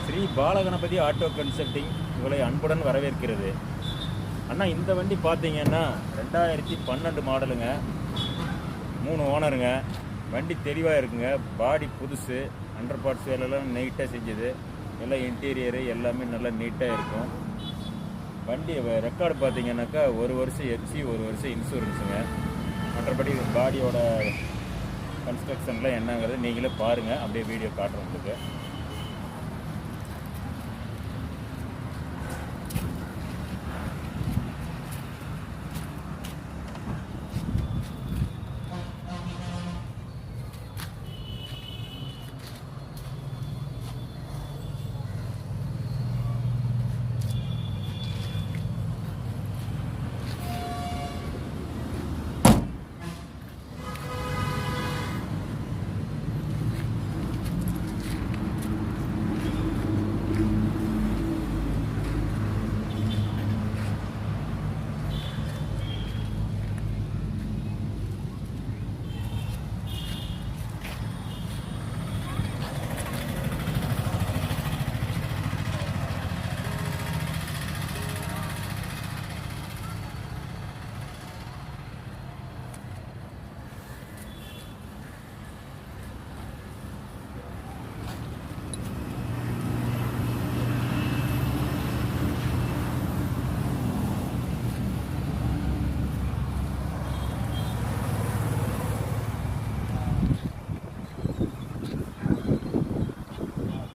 Sri Balaganapathy auto consulting உங்களை அன்புடன் வரவேற்கிறது. அண்ணா, இந்த வண்டி பார்த்தீங்கன்னா 2012 மாடலுங்க, 3 ஓனருங்க. வண்டி தெளிவாக இருக்குங்க. பாடி புதுசு, அண்டர் பார்ட்ஸ் வேலையெல்லாம் நீட்டாக செஞ்சது. எல்லாம் இன்டீரியரு எல்லாமே நல்லா நீட்டாக இருக்கும். வண்டி ரெக்கார்டு பார்த்தீங்கன்னாக்கா 1 வருஷம் எஃப்சி, 1 வருஷம் இன்சூரன்ஸுங்க. மற்றபடி பாடியோட கன்ஸ்ட்ரக்ஷன்லாம் என்னங்கிறது நீங்களே பாருங்கள். அப்படியே வீடியோ காட்டுறேன் உங்களுக்கு.